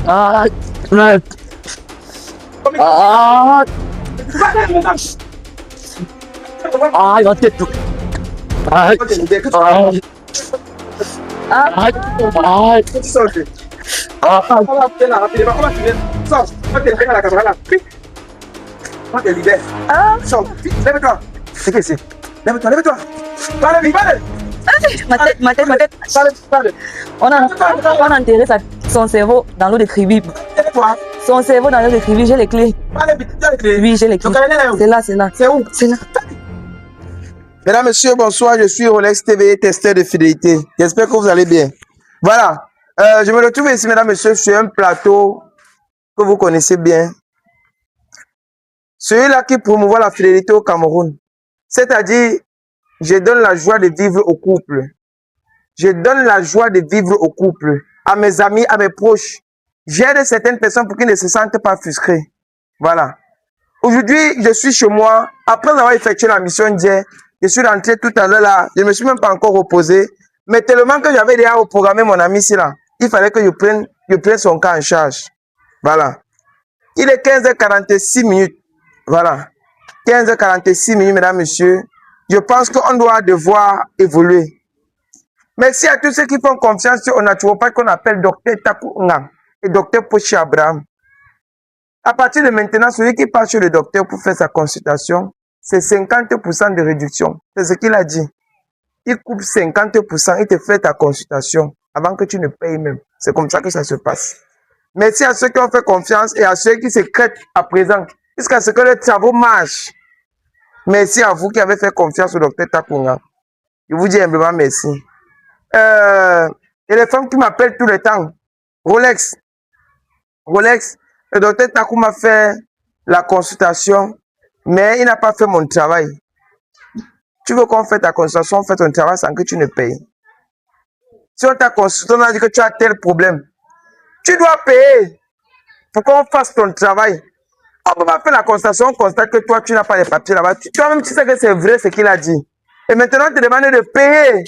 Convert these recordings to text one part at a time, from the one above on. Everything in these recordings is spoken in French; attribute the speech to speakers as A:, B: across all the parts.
A: Ah, non. Ah, ah, il va tête. Ah, ah, ah, ah,
B: Lève-toi. C'est que c'est. Lève-toi, lève-toi. Parle, vite, parle.
C: Ma tête.
B: Parle.
C: On a enterré son cerveau dans l'eau de Kribi.
B: Lève-toi.
C: Son cerveau dans l'eau de Kribi, j'ai les clés.
B: Parle vite, tu as les clés.
C: Oui, j'ai les clés. C'est là.
B: C'est où?
C: C'est là.
B: Mesdames, Messieurs, bonsoir. Je suis Rolex TV, testeur de fidélité. J'espère que vous allez bien. Voilà. Je me retrouve ici, mesdames, messieurs, sur un plateau que vous connaissez bien. Celui-là qui promouvoit la fidélité au Cameroun. C'est-à-dire, je donne la joie de vivre au couple. Je donne la joie de vivre au couple. À mes amis, à mes proches. J'aide certaines personnes pour qu'ils ne se sentent pas frustrés. Voilà. Aujourd'hui, je suis chez moi. Après avoir effectué la mission d'hier, je suis rentré tout à l'heure là. Je ne me suis même pas encore reposé. Mais tellement que j'avais déjà reprogrammé mon ami ici là. Il fallait que je prenne son cas en charge. Voilà. Il est 15h46 minutes. Voilà. 15h46 minutes, mesdames, messieurs. Je pense qu'on doit devoir évoluer. Merci à tous ceux qui font confiance au naturopathe qu'on appelle Dr Taku Ngam et Dr Pochi Abraham. À partir de maintenant, celui qui passe chez le docteur pour faire sa consultation, c'est 50% de réduction. C'est ce qu'il a dit. Il coupe 50%, il te fait ta consultation avant que tu ne payes même. C'est comme ça que ça se passe. Merci à ceux qui ont fait confiance et à ceux qui se crêtent à présent jusqu'à ce que le travaux marche. Merci à vous qui avez fait confiance au docteur Takunga. Je vous dis humblement merci. Et les femmes qui m'appellent tout le temps. Rolex, le docteur Taku m'a fait la consultation, mais il n'a pas fait mon travail. Tu veux qu'on fasse ta consultation, on fait ton travail sans que tu ne payes. Si on t'a consulté, on a dit que tu as tel problème. Tu dois payer pour qu'on fasse ton travail. On ne peut pas faire la constatation, on constate que toi, tu n'as pas les papiers là-bas. Toi-même, tu sais que c'est vrai ce qu'il a dit. Et maintenant, on te demande de payer.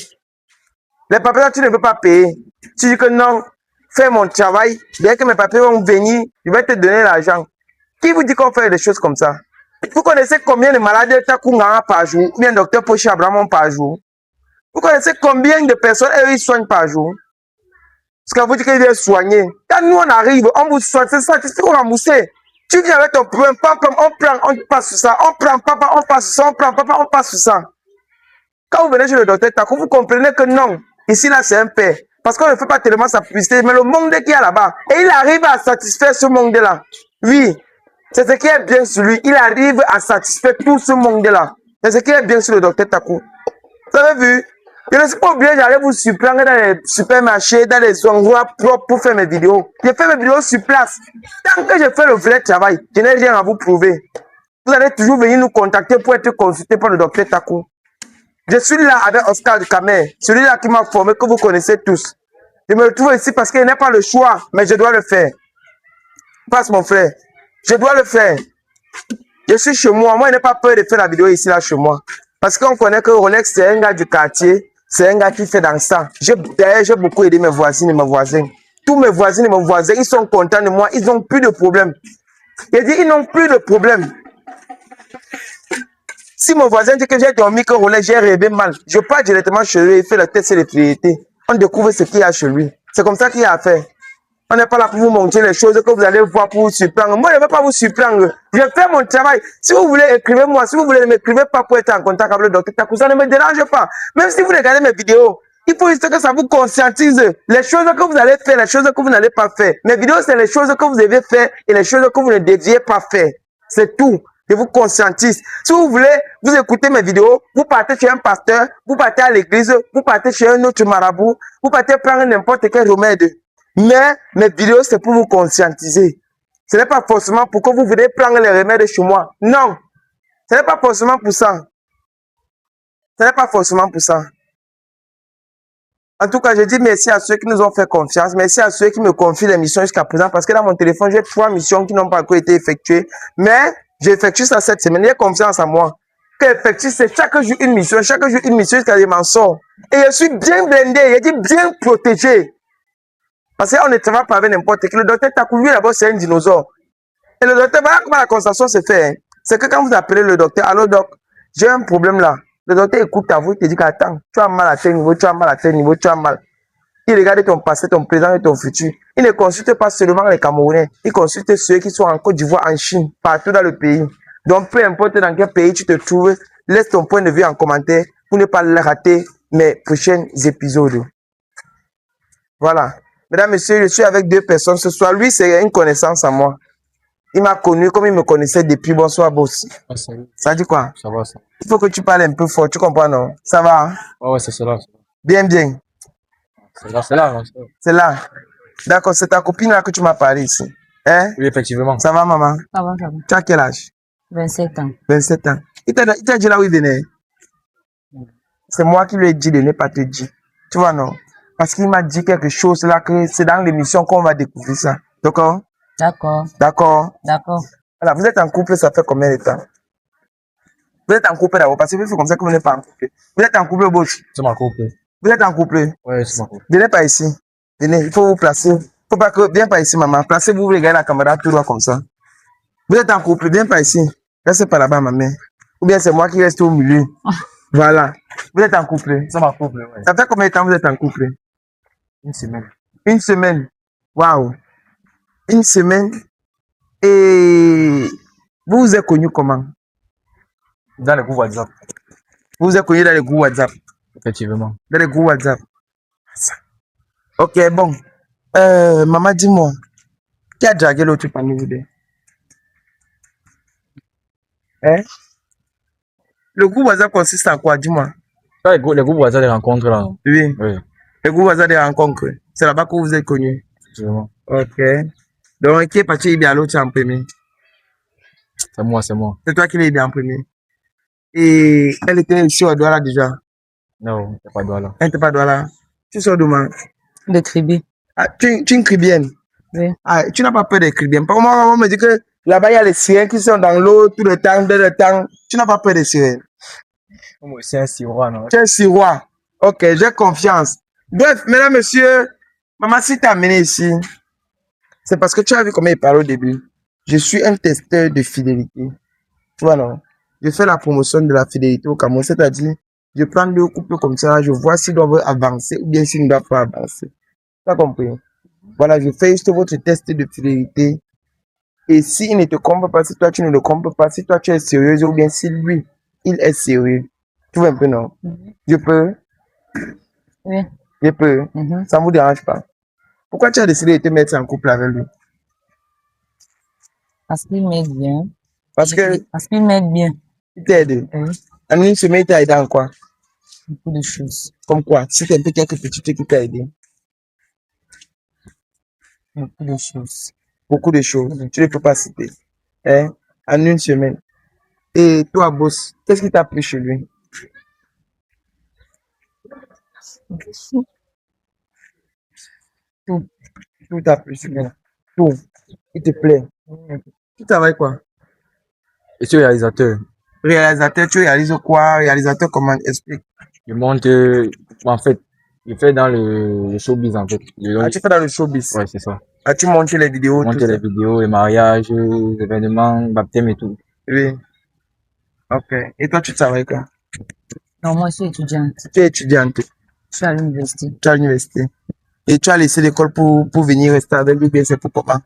B: Les papiers, tu ne peux pas payer. Tu dis que non, fais mon travail. Bien que mes papiers vont venir, je vais te donner l'argent. Qui vous dit qu'on fait des choses comme ça? Vous connaissez combien de malades Takunga par jour? Ou bien docteur Pochi Abraham par jour? Vous connaissez combien de personnes ils soignent par jour? Parce que vous dites qu'il vient soigner. Quand nous on arrive, on vous soigne, c'est ça, c'est qu'on rembourse. Tu viens avec ton problème, on prend, on passe sur ça, on prend papa, on passe sur ça, on prend papa, on passe sur ça. Quand vous venez chez le docteur Taku, vous comprenez que non, ici là c'est un père. Parce qu'on ne fait pas tellement sa publicité, mais le monde qui est là-bas, et il arrive à satisfaire ce monde-là. Oui, c'est ce qui est bien sur lui, il arrive à satisfaire tout ce monde-là. C'est ce qui est bien sur le docteur Taku. Vous avez vu? Je ne suis pas obligé d'aller vous surprendre dans les supermarchés, dans les endroits propres pour faire mes vidéos. Je fais mes vidéos sur place. Tant que je fais le vrai travail, je n'ai rien à vous prouver. Vous allez toujours venir nous contacter pour être consulté par le docteur Taku. Je suis là avec Oscar de Camer, celui-là qui m'a formé, que vous connaissez tous. Je me retrouve ici parce qu'il n'y a pas le choix, mais je dois le faire. Passe mon frère. Je dois le faire. Je suis chez moi. Moi, je n'ai pas peur de faire la vidéo ici, là, chez moi. Parce qu'on connaît que Rolex, c'est un gars du quartier. C'est un gars qui fait dans ça. D'ailleurs, j'ai beaucoup aidé mes voisines et mes voisins. Tous mes voisines et mes voisins, ils sont contents de moi. Ils n'ont plus de problème. Il dit, ils n'ont plus de problème. Si mon voisin dit que j'ai dormi que Rolex, j'ai rêvé mal, je pars directement chez lui et fais le test de fidélité. On découvre ce qu'il y a chez lui. C'est comme ça qu'il y a à faire. On n'est pas là pour vous montrer les choses que vous allez voir pour vous surprendre. Moi, je ne veux pas vous surprendre. Je fais mon travail. Si vous voulez, écrivez-moi. Si vous voulez, ne m'écrivez pas pour être en contact avec le docteur Taku. Ça ne me dérange pas. Même si vous regardez mes vidéos, il faut juste que ça vous conscientise. Les choses que vous allez faire, les choses que vous n'allez pas faire. Mes vidéos, c'est les choses que vous devez faire et les choses que vous ne deviez pas faire. C'est tout. Je vous conscientise. Si vous voulez, vous écoutez mes vidéos, vous partez chez un pasteur, vous partez à l'église, vous partez chez un autre marabout, vous partez prendre n'importe quel remède. Mais mes vidéos, c'est pour vous conscientiser. Ce n'est pas forcément pour que vous venez prendre les remèdes chez moi. Non. Ce n'est pas forcément pour ça. Ce n'est pas forcément pour ça. En tout cas, je dis merci à ceux qui nous ont fait confiance. Merci à ceux qui me confient les missions jusqu'à présent. Parce que dans mon téléphone, j'ai 3 missions qui n'ont pas encore été effectuées. Mais j'effectue ça cette semaine. J'ai confiance en moi. Que j'effectue, c'est chaque jour une mission. Chaque jour une mission jusqu'à ce que je m'en sors. Et je suis bien blindé. Je dis bien protégé. Parce qu'on ne travaille pas avec n'importe qui. Le docteur Takou, lui, d'abord, c'est un dinosaure. Et le docteur, voilà comment la consultation se fait. Hein. C'est que quand vous appelez le docteur, allô, doc, j'ai un problème là. Le docteur écoute ta voix, il te dit qu'attends, tu as mal à tel niveau, tu as mal à tel niveau, tu as mal. Il regarde ton passé, ton présent et ton futur. Il ne consulte pas seulement les Camerounais. Il consulte ceux qui sont en Côte d'Ivoire, en Chine, partout dans le pays. Donc, peu importe dans quel pays tu te trouves, laisse ton point de vue en commentaire pour ne pas le rater mes prochains épisodes. Voilà. Mesdames, Messieurs, je suis avec deux personnes ce soir. Lui, c'est une connaissance à moi. Il m'a connu comme il me connaissait depuis. Bonsoir, boss.
D: Ah, salut.
B: Ça dit quoi?
D: Ça va, ça.
B: Il faut que tu parles un peu fort, tu comprends, non? Ça va? Hein?
D: Ouais, c'est cela.
B: Bien, bien.
D: C'est là. Non,
B: C'est là. D'accord, c'est ta copine là que tu m'as parlé ici. Hein?
D: oui, effectivement.
B: Ça va, maman?
C: Ça va, ça va.
B: Tu as quel âge?
C: 27 ans.
B: 27 ans. Il t'a dit là où il venait? C'est moi qui lui ai dit de ne pas te dire. Tu vois, non? Parce qu'il m'a dit quelque chose là, que c'est dans l'émission qu'on va découvrir ça. D'accord?
C: D'accord.
B: D'accord.
C: D'accord.
B: Voilà, vous êtes en couple, ça fait combien de temps? Vous êtes en couple d'abord, parce que c'est comme ça que vous n'êtes pas en couple. Vous êtes en couple, Bosch?
D: C'est ma couple.
B: Vous êtes en couple?
D: Ouais, c'est ma couple.
B: Venez pas ici. Venez, il faut vous placer. Faut pas que, viens pas ici, maman. Placez-vous, vous regardez la caméra tout droit comme ça. Vous êtes en couple, viens pas ici. Restez pas là-bas, maman. Ou bien c'est moi qui reste au milieu. Voilà. Vous êtes en couple.
D: C'est ma couple, ouais.
B: Ça fait combien de temps vous êtes en couple?
D: Une semaine.
B: Une semaine. Waouh. Une semaine. Et vous vous êtes connu comment?
D: Dans le groupe WhatsApp.
B: Vous vous êtes connu dans les groupes WhatsApp.
D: Effectivement.
B: Dans les groupes WhatsApp. Ok, bon. Maman, dis-moi. Qui a dragué l'autre parmi vous deux? Hein? Le groupe WhatsApp consiste en quoi? Dis-moi.
D: Ça, les groupes WhatsApp, les rencontres là.
B: Oui.
D: Oui,
B: Le groupe WhatsApp des rencontres. C'est là-bas que vous êtes connus.
D: effectivement.
B: Ok. Donc, qui est parti bien l'autre en premier?
D: C'est moi, c'est moi.
B: C'est toi qui l'as bien en premier. Et elle était ici au Douala déjà.
D: Non, il n'y a pas de là.
B: Elle n'était pas Douala. Tu sors d'où, man?
C: De tribu.
B: Ah, tu es une Cribienne.
C: Oui.
B: Ah, tu n'as pas peur des Cribiennes. Pour moi, on me dit que là-bas, il y a les sirènes qui sont dans l'eau tout le temps, dès le temps. Tu n'as pas peur des sirènes.
D: Moi, c'est un sirois, non?
B: Tu es un sirois. Ok, j'ai confiance. Bref, mesdames, messieurs, maman, si tu as amené ici, c'est parce que tu as vu comment il parlait au début. Je suis un testeur de fidélité. Tu vois, non? Je fais la promotion de la fidélité au Cameroun, c'est-à-dire, je prends deux couples comme ça, je vois s'ils doivent avancer ou bien s'ils ne doivent pas avancer. Tu as compris? Voilà, je fais juste votre test de fidélité. Et s'il ne te compte pas, si toi tu ne le comptes pas, si toi tu es sérieuse ou bien si lui, il est sérieux. Tu vois un peu, non? Je peux?
C: Oui.
B: Je peux? Ça ne vous dérange pas? Pourquoi tu as décidé de te mettre en couple avec lui?
C: Parce qu'il m'aide bien.
B: Parce que
C: Parce qu'il m'aide bien.
B: il t'aide.
C: Oui.
B: En une semaine, il t'a aidé en quoi?
C: Beaucoup de choses.
B: Comme quoi? Si c'est un peu quelques petits trucs qui t'a aidé.
C: Beaucoup de choses.
B: Beaucoup de choses. Tu ne peux pas citer. Hein? En une semaine. Et toi, boss, qu'est-ce qui t'a plu chez lui?
C: Tout.
B: Tout t'a plu chez lui. Tout. Il te plaît. Tu travailles quoi?
D: Je suis réalisateur.
B: Réalisateur, tu réalises quoi? Réalisateur, comment? Explique.
D: Je monte, en fait, je fais dans le showbiz, en fait.
B: Ah, tu fais dans le showbiz.
D: Ouais, c'est ça.
B: Ah, tu montes les vidéos, tout
D: Monter
B: ça.
D: les vidéos, les mariages, les événements, baptême et tout.
B: Oui. Ok. Et toi, tu travailles quoi?
C: Non, moi, je suis étudiante.
B: Tu es étudiante.
C: Je suis à l'université.
B: Tu es à l'université. Et tu as laissé l'école pour venir rester avec lui, bien c'est pour comment?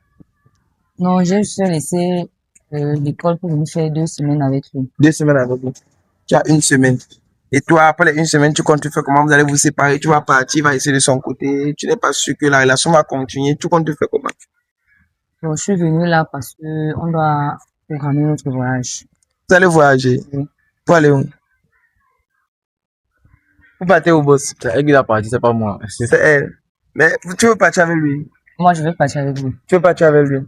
C: Non, j'ai juste laissé l'école pour venir faire 2 semaines avec lui.
B: 2 semaines avec lui. Tu as une semaine. Et toi, après les 1 semaine, tu comptes faire comment? Vous allez vous séparer, tu vas partir, il va essayer de son côté. Tu n'es pas sûr que la relation va continuer. Tu comptes faire comment?
C: Donc, je suis venue là parce que on doit programmer notre voyage.
B: Vous allez voyager.
C: Oui.
B: Pour aller où? Vous partez au boss.
D: C'est elle qui l'a parti, c'est pas moi.
B: C'est elle. Mais tu veux partir avec lui?
C: Moi, je vais partir avec lui.
B: Tu veux partir avec lui?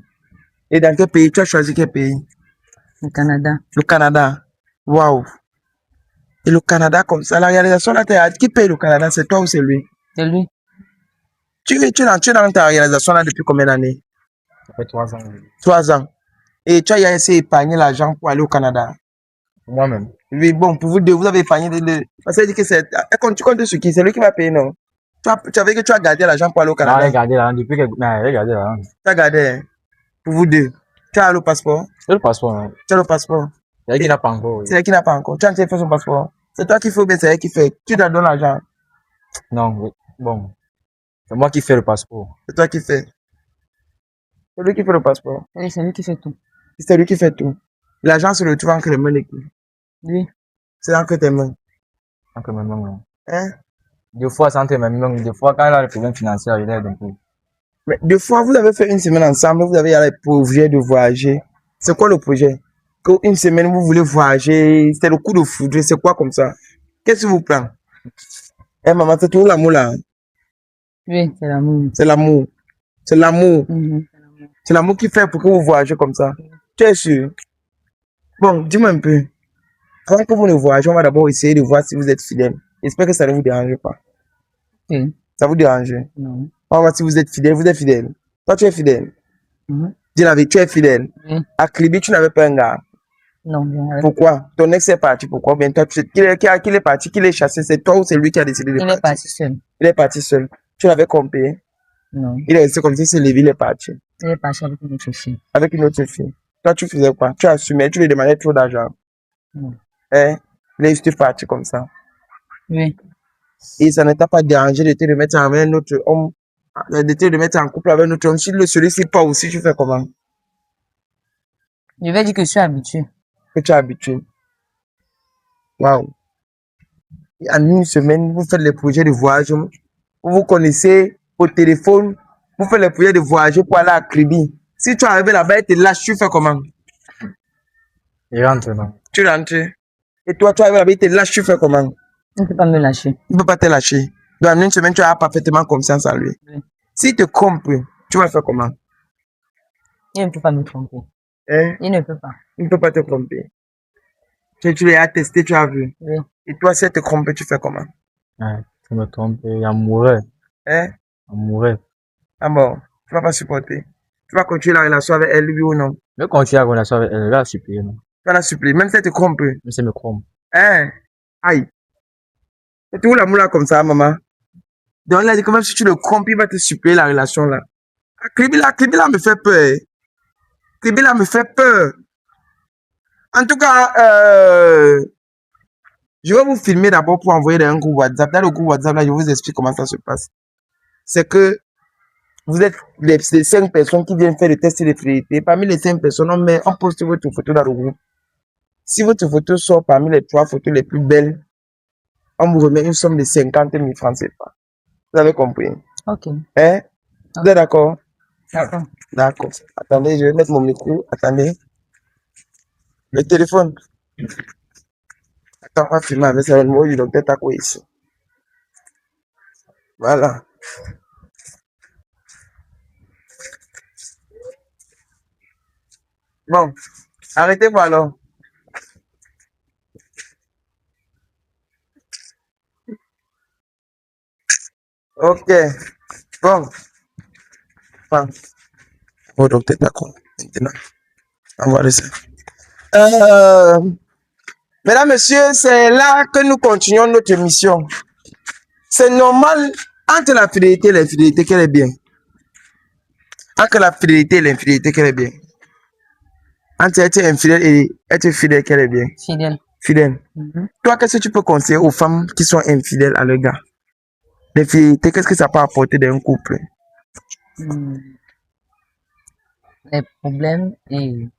B: Et dans quel pays? Tu as choisi quel pays?
C: Au Canada.
B: Le Canada. Waouh. Et le Canada comme ça, la réalisation là, qui paye le Canada? C'est toi ou c'est lui?
C: C'est lui.
B: Tu es dans ta réalisation là depuis combien d'années?
D: Ça fait 3 ans.
B: 3 ans. Et tu as essayé d'épargner l'argent pour aller au Canada?
D: Pour moi-même.
B: Oui, bon, pour vous deux, vous avez épargné parce qu'elle dit que c'est. Tu comptes sur qui? C'est lui qui va payer, non? Tu avais que tu as gardé l'argent pour aller au
D: Non,
B: Canada.
D: regardez là, depuis que. Non, regardez là.
B: Tu as gardé, hein, pour vous deux. Tu as le passeport.
D: C'est le passeport. Hein.
B: Tu as le passeport.
D: Il y a qui n'a pas encore. Oui.
B: C'est elle qui n'a pas encore. Tu as fait son passeport. C'est toi qui fais ou bien c'est elle qui fait. Tu dois donner l'argent.
D: Non, oui. Bon. C'est moi qui fais le passeport.
B: C'est toi qui fais. C'est lui qui fait le passeport.
C: Oui, c'est lui qui fait tout.
B: C'est lui qui fait tout. L'argent se retrouve entre les mains de qui?
C: Lui.
B: C'est entre tes mains.
D: Entre mes mains.
B: Hein?
D: Des fois, c'est entre mes mains. Des fois, quand il a des problèmes financiers, il aide un peu.
B: Mais deux fois, vous avez fait une semaine ensemble, vous avez le projet de voyager. C'est quoi le projet? Que une semaine, vous voulez voyager, c'est le coup de foudre, c'est quoi comme ça? Qu'est-ce qui vous prend? Eh maman, c'est tout l'amour là.
C: Oui, c'est l'amour.
B: C'est l'amour. C'est l'amour.
C: Mhm.
B: C'est l'amour qui fait pour que vous voyagez comme ça. Tu es sûr? Bon, dis-moi un peu. Avant que vous ne voyagez, on va d'abord essayer de voir si vous êtes fidèle. J'espère que ça ne vous dérange pas.
C: Oui.
B: Ça vous dérange?
C: Non.
B: On va voir si vous êtes fidèle. Vous êtes fidèle. Toi, tu es fidèle.
C: Mhm.
B: Dis la vérité, tu es fidèle.
C: Oui.
B: À Kribi, tu n'avais pas un gars.
C: Non, bien.
B: Pourquoi? Ton ex est parti. Pourquoi? Ben, toi, qui est parti, qui l'est chassé? C'est toi ou c'est lui qui a décidé de
C: Il est
B: partir?
C: parti seul.
B: Il est parti seul. Tu l'avais compris.
C: Non.
B: Il est resté comme si c'est Lévi, il est parti.
C: Il est parti avec une autre fille.
B: Avec une autre fille. Toi, tu faisais quoi? Tu assumais, tu lui demandais trop d'argent.
C: Non.
B: Hein? Il est juste parti comme ça.
C: Oui.
B: Et ça ne t'a pas dérangé de te remettre avec un autre homme, de te remettre en couple avec un autre homme. Si celui-ci pas aussi, tu fais comment?
C: Je vais dire que je suis habitué.
B: Que tu es habitué. Waouh. En une semaine, vous faites les projets de voyage. Vous vous connaissez au téléphone. Vous faites les projets de voyage pour aller à Kribi. Si tu arrives là-bas et te lâches, tu fais comment?
D: Il rentre, non.
B: Tu rentres. Et toi, tu arrives là-bas et te lâches, tu fais comment?
C: Il ne peut pas me lâcher.
B: Il ne peut pas te lâcher. Donc, en une semaine, tu as parfaitement confiance en lui.
C: Oui.
B: S'il te trompe, tu vas faire comment?
C: Il ne peut pas me tromper.
B: Hein?
C: Il ne peut pas.
B: Il ne peut pas te tromper. Tu l'as testé, tu as vu.
C: Oui.
B: Et toi, si elle te trompe, tu fais comment?
D: Ouais, je me trompe. Il mourrait.
B: Hein?
D: Il mourrait.
B: Ah bon, tu vas pas supporter. Tu vas continuer la relation avec elle, lui ou non?
D: Je vais continuer la relation avec elle. Elle va supplier, non.
B: Tu vas la supplier, même si elle te trompe.
D: Mais c'est me trompe.
B: Hein? Aïe. C'est tout l'amour là comme ça, maman. Donc, il a dit que même si tu le trompes, il va te supplier la relation là. Ah, Kribi là me fait peur. Kribi là me fait peur. En tout cas, je vais vous filmer d'abord pour envoyer dans un groupe WhatsApp. Dans le groupe WhatsApp, là, je vous explique comment ça se passe. C'est que vous êtes les 5 personnes qui viennent faire le test de fidélité. Parmi les 5 personnes, on poste votre photo dans le groupe. Si votre photo sort parmi les 3 photos les plus belles, on vous remet une somme de 50 000 francs CFA. Vous avez compris?
C: Ok.
B: Hein? Vous êtes d'accord?
C: D'accord.
B: D'accord. Attendez, je vais mettre mon micro. Attendez. Le téléphone. Attends, on va filmer avec ça. Le numéro du docteur Tako ici. Voilà. Bon. Arrêtez-vous alors. Ok. Bon. Bon. Oh, docteur Tako. Maintenant. On va laisser. Mesdames, Messieurs, c'est là que nous continuons notre émission. C'est normal, entre la fidélité et l'infidélité, qu'elle est bien. Entre la fidélité et l'infidélité, qu'elle est bien. Entre être infidèle et être fidèle, qu'elle est bien.
C: Fidèle.
B: Fidèle. Toi, qu'est-ce que tu peux conseiller aux femmes qui sont infidèles à leur gars? L'infidélité, qu'est-ce que ça peut apporter dans un couple?
C: Les problèmes et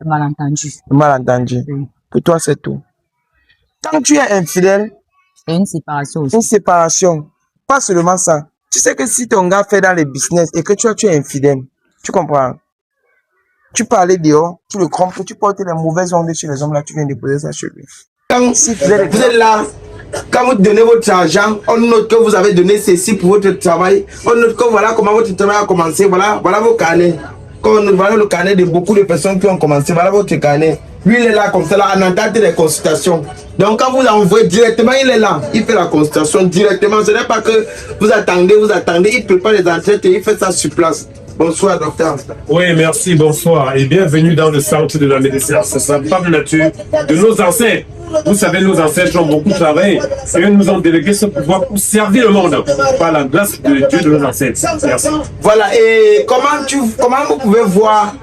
C: le malentendu.
B: Le malentendu.
C: Oui.
B: Pour toi, c'est tout. Quand tu es infidèle,
C: Et une séparation aussi.
B: une séparation, pas seulement ça. Tu sais que si ton gars fait dans les business et que tu es infidèle, tu comprends? Tu peux aller dehors, tu le trompes, tu portes les mauvaises ondes sur les hommes là, tu viens déposer ça chez lui. Quand si vous êtes là, quand vous donnez votre argent, on note que vous avez donné ceci pour votre travail, on note que voilà comment votre travail a commencé, voilà vos carnets. Voilà le carnet de beaucoup de personnes qui ont commencé, voilà votre carnet. Lui, il est là comme ça, là, en attente des consultations. Donc, quand vous l'envoyez directement, il est là. Il fait la consultation directement. Ce n'est pas que vous attendez. Il prépare les entrées et il fait ça sur place. Bonsoir, docteur.
E: Oui, merci, bonsoir et bienvenue dans le centre de la médecine. C'est sa femme nature de nos ancêtres. Vous savez, nos ancêtres ont beaucoup travaillé et eux nous ont délégué ce pouvoir pour servir le monde par la grâce de Dieu de nos ancêtres. Merci.
B: Voilà, et comment vous pouvez voir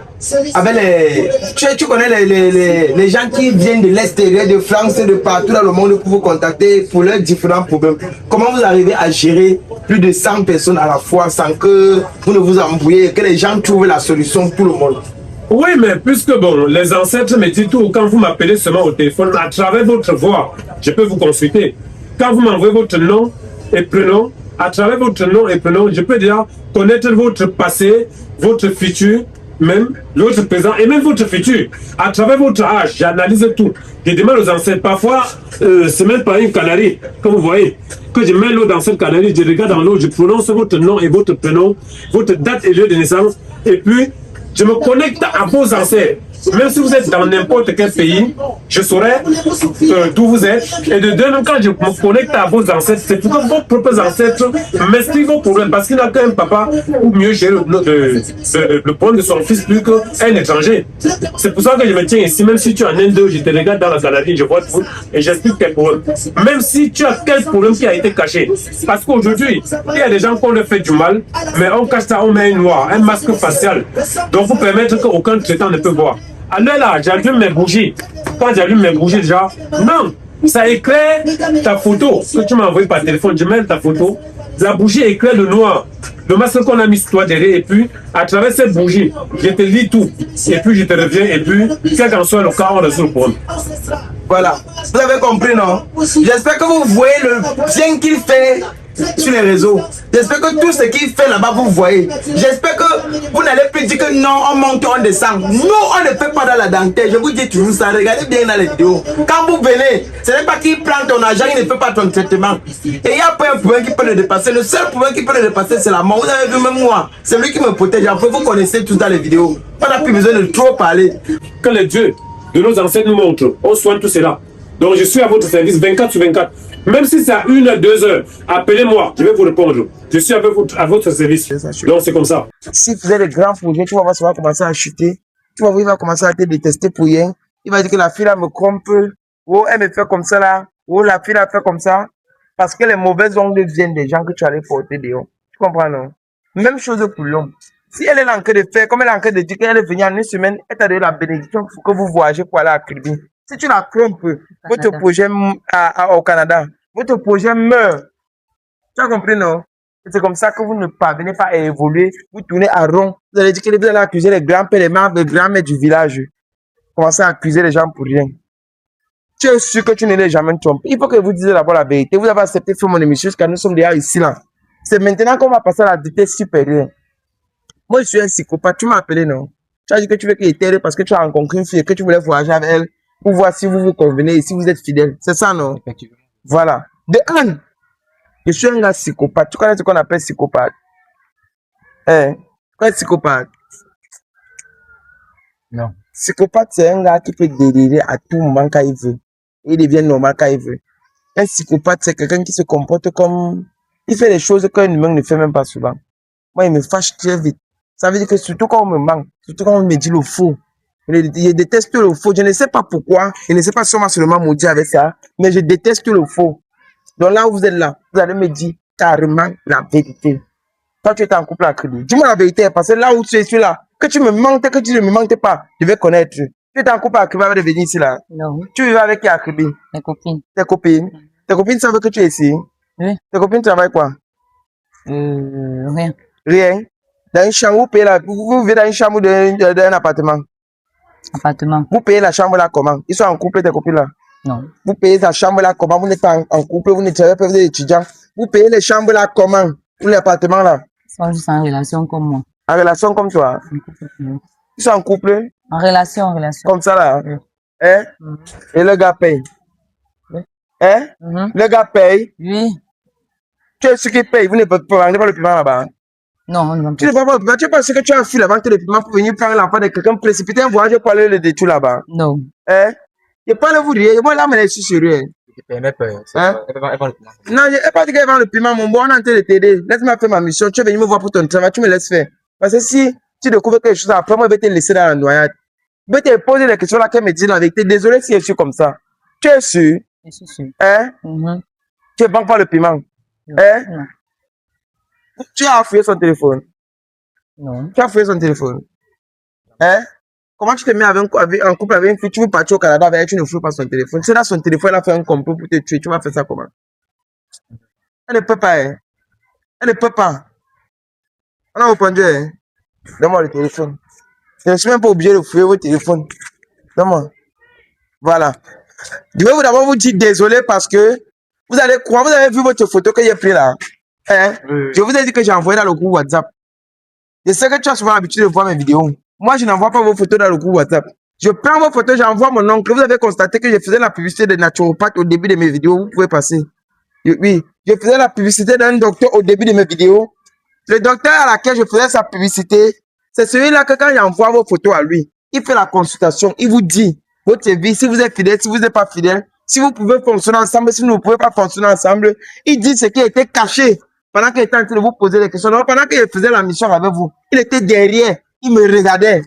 B: avec tu connais les gens qui viennent de l'extérieur, de France, de partout dans le monde pour vous contacter pour leurs différents problèmes. Comment vous arrivez à gérer plus de 100 personnes à la fois sans que vous ne vous embrouillez, que les gens trouvent la solution pour le monde?
E: Oui, mais puisque bon, les ancêtres me disent tout, quand vous m'appelez seulement au téléphone, à travers votre voix, je peux vous consulter. Quand vous m'envoyez votre nom et prénom, à travers votre nom et prénom, je peux déjà connaître votre passé, votre futur, même votre présent et même votre futur. À travers votre âge, j'analyse tout. Je demande aux ancêtres, parfois, c'est même pas une canarie, comme vous voyez, que je mets l'eau dans cette canarie, je regarde dans l'eau, je prononce votre nom et votre prénom, votre date et lieu de naissance, et puis je me connecte à vos ancêtres. Même si vous êtes dans n'importe quel pays, je saurai d'où vous êtes. Et de deux, même quand je me connecte à vos ancêtres, c'est pour que vos propres ancêtres m'expliquent vos problèmes. Parce qu'il n'a qu'un papa pour mieux gérer le problème de son fils plus qu'un étranger. C'est pour ça que je me tiens ici. Même si tu es en Inde, je te regarde dans la galerie, je vois tout et j'explique tes problèmes. Même si tu as quel problème qui a été caché. Parce qu'aujourd'hui, il y a des gens qui ont fait du mal, mais on cache ça, on met une noire, un masque facial. Donc pour permettre qu'aucun traitant ne peut voir. Alors là, j'allume mes bougies. Quand j'allume mes bougies, déjà, non, ça éclaire ta photo que tu m'as envoyé par téléphone. Je mets ta photo. La bougie éclaire le noir. Le masque qu'on a mis sur toi derrière. Et puis, à travers cette bougie, je te lis tout. Et puis, je te reviens. Et puis, quel qu'en soit le cas, on résout le problème.
B: Voilà. Vous avez compris, non? J'espère que vous voyez le bien qu'il fait sur les réseaux. J'espère que tout ce qu'il fait là-bas, vous voyez. J'espère que vous n'allez plus dire que non, on monte, on descend. Non, on ne fait pas dans la dentelle. Je vous dis toujours ça. Regardez bien dans les vidéos. Quand vous venez, ce n'est pas qu'il prend ton argent, il ne fait pas ton traitement. Et il n'y a pas un problème qui peut le dépasser. Le seul problème qui peut le dépasser, c'est la mort. Vous avez vu, même moi, c'est lui qui me protège. Après, vous connaissez tout dans les vidéos. On n'a plus besoin de trop parler.
E: Que les dieux de nos ancêtres nous montrent, on soigne tout cela. Donc, je suis à votre service 24 sur 24. Même si c'est à 1 heure, 2 heures, appelez-moi, je vais vous répondre. Je suis à votre service. Donc, c'est comme ça.
B: Si vous avez des grands projets, tu vas voir, ça va commencer à chuter. Tu vas voir, il va commencer à te détester pour rien. Il va dire que la fille là me trompe. Oh, elle me fait comme ça là. Oh, la fille là fait comme ça. Parce que les mauvaises ongles viennent des gens que tu allais porter dehors. Tu comprends, non? Même chose pour l'homme. Si elle est en train de faire, comme elle est en train de dire qu'elle est venue en une semaine, elle t'a donné la bénédiction pour que vous voyagez pour aller à Kribi. Si tu la trompes, votre projet au Canada, votre projet meurt. Tu as compris, non? C'est comme ça que vous ne parvenez pas à évoluer. Vous tournez à rond. Vous allez dire que vous allez accuser les grands-pères, les grands-mères du village. Commencez à accuser les gens pour rien. Tu es sûr que tu ne l'as jamais trompé. Il faut que vous disiez d'abord la vérité. Vous avez accepté de faire mon émission jusqu'à nous sommes déjà ici là. C'est maintenant qu'on va passer à la vitesse supérieure. Moi, je suis un psychopathe. Tu m'as appelé, non? Tu as dit que tu veux qu'il t'aide parce que tu as rencontré une fille et que tu voulais voyager avec elle pour voir si vous vous convenez et si vous êtes fidèle. C'est ça, non?
D: Effectivement.
B: Voilà. De un, je suis un gars psychopathe. Tu connais ce qu'on appelle psychopathe? Quoi est psychopathe?
D: Non.
B: Psychopathe, c'est un gars qui peut délirer à tout moment quand il veut. Il devient normal quand il veut. Un psychopathe, c'est quelqu'un qui se comporte comme... Il fait des choses qu'un humain ne fait même pas souvent. Moi, il me fâche très vite. Ça veut dire que surtout quand on me manque, surtout quand on me dit le faux, je déteste le faux. Je ne sais pas pourquoi. Je ne sais pas si on m'a seulement maudit avec ça, mais je déteste le faux. Donc là où vous êtes là, vous allez me dire carrément la vérité. Toi, tu es en couple avec lui. Dis-moi la vérité, parce que là où tu es là, que tu me manques, que tu ne me manques pas, je vais connaître. Tu es en couple avec lui avant de venir ici là.
C: Non.
B: Tu vivais avec qui à Kribi?
C: Mes copines.
B: Tes copines. Tes copines savent que tu es ici?
C: Oui.
B: Tes copines travaillent quoi?
C: Rien.
B: Rien. Dans une chambre, vous payez vous vivez dans une chambre d'un appartement.
C: Appartement.
B: Vous payez la chambre là comment? Ils sont en couple, tes copines là?
C: Non.
B: Vous payez la chambre là comment? Vous n'êtes pas en couple, vous ne travaillez pas, vous êtes étudiant. Vous payez les chambres là comment? Pour l'appartement là?
C: Ils sont juste en relation comme moi.
B: En relation comme toi? Ils sont en couple?
C: En relation.
B: Comme ça là?
C: Oui.
B: Hein? Et le gars paye?
C: Oui.
B: Hein? Le gars paye?
C: Oui.
B: Tu es ce qui paye, vous ne prenez pas le paiement là-bas?
C: Non, on ne va
B: Tu ne vas pas, tu penses que tu as fui la vente de paiement pour venir prendre l'enfant de quelqu'un, précipiter un voyage pour aller le détour là-bas?
C: Non.
B: Hein? Je parle vous dire, moi là, je suis sérieux.
D: Elle
B: Hein?
D: va le paiement.
B: Non, je n'ai pas dit qu'elle vend le paiement, mon bon, on est en train de t'aider. Laisse-moi faire ma mission, tu es venu me voir pour ton travail, tu me laisses faire. Parce que si tu découvres quelque chose après, moi, je vais te laisser dans la noyade. Je vais te poser des questions là qu'elle me dit la vérité. Désolé si je suis comme ça. Tu es sûr?
C: Je suis sûr.
B: Hein? Tu ne banques pas le piment? Hein?
C: Non.
B: Tu as fouillé son téléphone?
C: Non.
B: Tu as fouillé son téléphone? Hein? Comment tu te mets en couple avec une fille, tu veux partir au Canada avec elle, tu ne fouilles pas son téléphone. Si là son téléphone, elle a fait un complot pour te tuer, tu vas faire ça comment? Elle ne peut pas, hein? Elle ne peut pas. On a répondu, hein? Donne-moi le téléphone. Je ne suis même pas obligé de fouiller votre téléphone. Donne-moi. Voilà. Je vais d'abord vous dire désolé parce que vous allez croire, vous avez vu votre photo que j'ai pris là. Hein?
D: Oui.
B: Je vous ai dit que j'ai envoyé dans le groupe WhatsApp. Je sais que tu as souvent l'habitude de voir mes vidéos. Moi, je n'envoie pas vos photos dans le groupe WhatsApp. Je prends vos photos, j'envoie mon oncle. Vous avez constaté que je faisais la publicité de naturopathe au début de mes vidéos. Vous pouvez passer. Oui, je faisais la publicité d'un docteur au début de mes vidéos. Le docteur à laquelle je faisais sa publicité, c'est celui-là que quand j'envoie vos photos à lui, il fait la consultation. Il vous dit votre vie, si vous êtes fidèle, si vous n'êtes pas fidèle, si vous pouvez fonctionner ensemble, si vous ne pouvez pas fonctionner ensemble. Il dit ce qui était caché pendant qu'il était en train de vous poser des questions. Donc, pendant qu'il faisait la mission avec vous, il était derrière, il me regardait.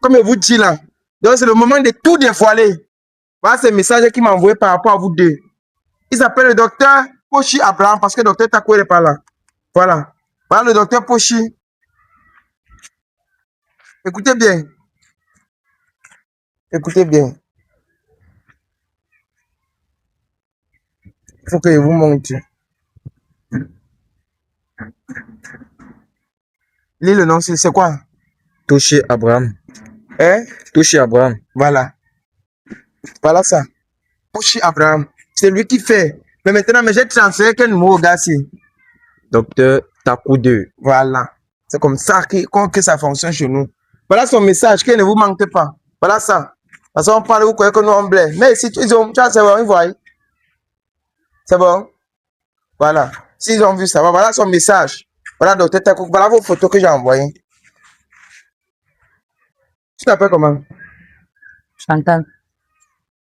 B: Comme je vous dis là. Donc, c'est le moment de tout dévoiler. Voilà ce message qu'il m'a envoyé par rapport à vous deux. Il s'appelle le docteur Pochi Abraham parce que le docteur Tako n'est pas là. Voilà. Voilà le docteur Pochi. Écoutez bien. Écoutez bien. Il faut que je vous montre. Lis le nom, c'est quoi?
D: Toshi Abraham.
B: Hein?
D: Toshi Abraham.
B: Voilà. Voilà ça. Pochi Abraham. C'est lui qui fait. Mais maintenant, j'ai transféré quel numéro au gars ici?
D: Docteur Taku 2.
B: Voilà. C'est comme ça que ça fonctionne chez nous. Voilà son message, qu'il ne vous manque pas. Voilà ça. Parce qu'on parle, vous croyez que nous on blesse. Mais si ils ont, c'est bon, ils voient. C'est bon. Voilà. S'ils ont vu ça, voilà son message. Voilà, docteur Takou. Voilà vos photos que j'ai envoyées. Tu t'appelles comment?
C: Chantal.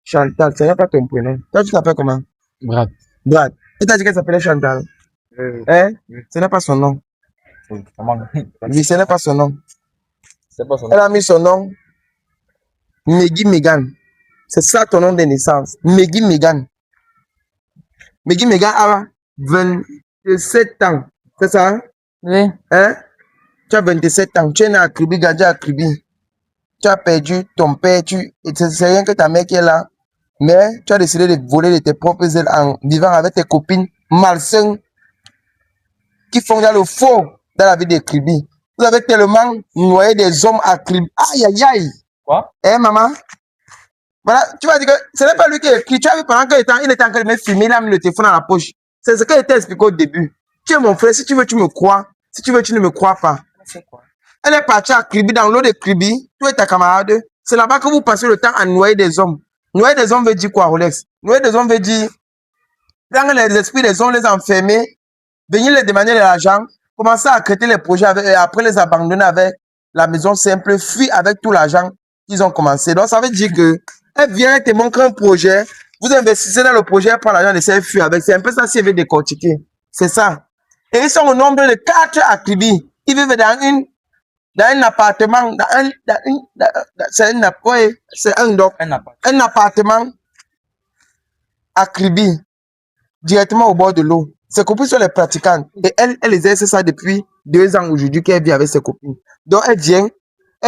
B: Chantal, ce n'est pas ton prénom. Toi, tu t'appelles comment?
D: Brad.
B: Brad. Tu t'as dit qu'elle s'appelait Chantal. Hein? Ce n'est pas son nom.
D: Oui, comment?
B: Oui, ce n'est pas son nom.
D: C'est pas son
B: Elle a mis son nom. Meggy Megan. C'est ça ton nom de naissance. Meggy Megan. Meggy Megan a 27 ans. C'est ça? Hein?
C: Oui.
B: Hein? Tu as 27 ans. Tu es né à Kribi, grandi à Kribi. Tu as perdu ton père. C'est rien que ta mère qui est là. Mais tu as décidé de voler de tes propres ailes en vivant avec tes copines malsaines qui font dans le faux dans la vie de Kribi. Vous avez tellement noyé des hommes à Kribi. Aïe, aïe, aïe.
D: Quoi?
B: Eh, maman? Voilà, tu vas dire que ce n'est pas lui qui a écrit. Tu as vu pendant qu'il était en train de me filmer, il a mis le téléphone dans la poche. C'est ce qu'il t'a expliqué au début. Tu es mon frère, si tu veux, tu me crois. Si tu veux, tu ne me crois pas. Elle est partie à Kribi, dans l'eau de Kribi. Tu es ta camarade. C'est là-bas que vous passez le temps à noyer des hommes. Noyer des hommes veut dire quoi, Rolex? Noyer des hommes veut dire prendre les esprits des hommes, les enfermer, venir les demander de l'argent, commencer à créer les projets avec, et après les abandonner avec la maison simple, fuir avec tout l'argent qu'ils ont commencé. Donc, ça veut dire que elle vient te montrer un projet, vous investissez dans le projet, elle prend l'argent, elle fuir avec. C'est un peu ça si elle veut décortiquer. C'est ça. Et ils sont au nombre de 4 à Kribi. Ils vivent dans un appartement, c'est un appartement à Kribi, directement au bord de l'eau. Ses copines sont les pratiquantes. Et elle exerce ça depuis 2 ans aujourd'hui qu'elle vit avec ses copines. Donc elle vient,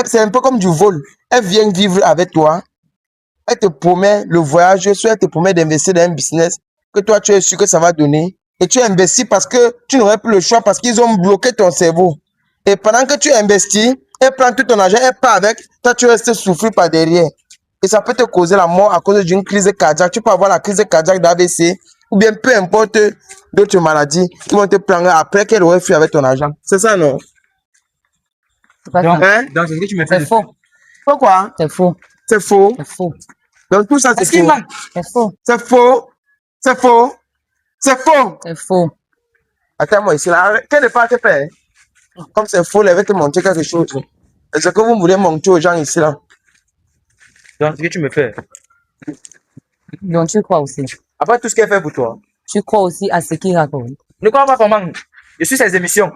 B: c'est un peu comme du vol. Elle vient vivre avec toi. Elle te promet le voyage, soit elle te promet d'investir dans un business que toi tu es sûr que ça va donner. Et tu investis parce que tu n'aurais plus le choix parce qu'ils ont bloqué ton cerveau. Et pendant que tu investis, elle prend tout ton argent, elle part avec, toi tu restes souffrir par derrière. Et ça peut te causer la mort à cause d'une crise cardiaque. Tu peux avoir la crise cardiaque d'AVC ou bien peu importe d'autres maladies qui vont te prendre après qu'elle aurait fui avec ton argent. C'est ça, non?
C: C'est pas
D: Donc,
C: ça.
D: donc c'est ce que tu me fais.
C: C'est faux.
B: Pourquoi?
C: C'est faux.
B: C'est faux.
C: C'est faux.
B: Donc tout ça, c'est faux.
C: C'est faux.
B: C'est faux. C'est faux. C'est faux.
C: C'est faux.
B: Attends-moi ici, là. Quel n'est pas te faire? Comme c'est faux, elle va te montrer quelque chose. Et ce que vous voulez montrer aux gens ici, là.
D: Donc, ce que tu me fais.
C: Donc, tu crois aussi.
D: Après tout ce qu'elle fait pour toi.
C: Tu crois aussi à ce qu'il raconte.
D: Ne crois pas comment. Je suis ses émissions.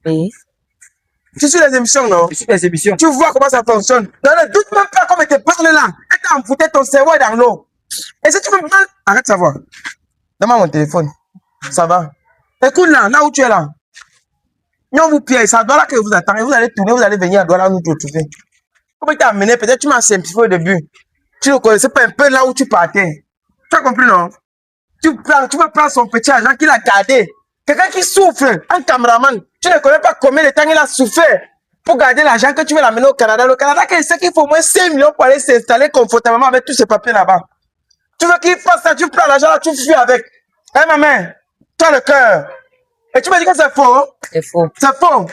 C: Et
B: Tu suis les émissions, non?
D: Je suis ses émissions.
B: Tu vois comment ça fonctionne. Non, ne doute même pas comme elle te parle là. Elle t'a envoûté ton cerveau dans l'eau. Et si tu veux mal, arrête ça voir. Donne-moi mon téléphone. Ça va. Écoute là, là où tu es là. Non, vous piège, c'est à Douala que vous attendez. Vous allez tourner, vous allez venir à Douala nous retrouver. Comment t'as amené? Peut-être tu m'as simplifié au début. Tu ne connaissais pas un peu là où tu partais. Tu as compris, non? Tu veux prendre son petit agent qu'il a gardé. Quelqu'un qui souffre, un caméraman. Tu ne connais pas combien de temps il a souffert pour garder l'argent que tu veux l'amener au Canada. Le Canada, il sait qu'il faut au moins 5 millions pour aller s'installer confortablement avec tous ces papiers là-bas. Tu veux qu'il fasse ça, tu prends l'argent là, tu fuis avec. Hein, maman? Tu as le cœur. Et tu me dis que c'est faux?
C: C'est faux.
B: C'est faux?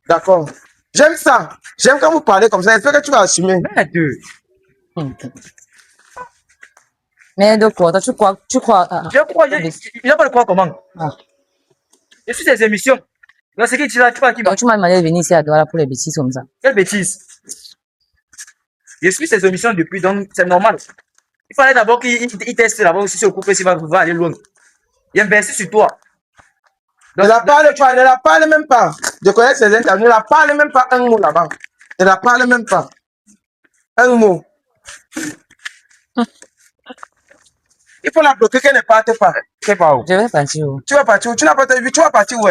B: D'accord. J'aime ça. J'aime quand vous parlez comme ça. J'espère que tu vas assumer.
C: Mais de quoi? Tu crois?
F: Je crois, il n'a pas le croire comment.
C: Ah.
F: Je suis des émissions. Là, c'est qui tu là, tu parles qui va.
C: Donc, tu m'as demandé de venir ici à Douala pour les bêtises comme ça.
F: Quelle bêtise. Je suis ces émissions depuis, donc c'est normal. Il fallait d'abord qu'il teste d'abord aussi sur le couple s'il va aller loin. Il investit sur toi.
B: Ne la parle pas, ne la parle même pas. Je connais ces interviews, ne la parle même pas un mot là-bas. Ne la parle même pas. Un mot. Il faut la bloquer qu'elle ne parte pas.
F: C'est pas où.
C: Je vais partir où?
B: Tu vas partir où? Tu n'as pas vu, tu vas partir où?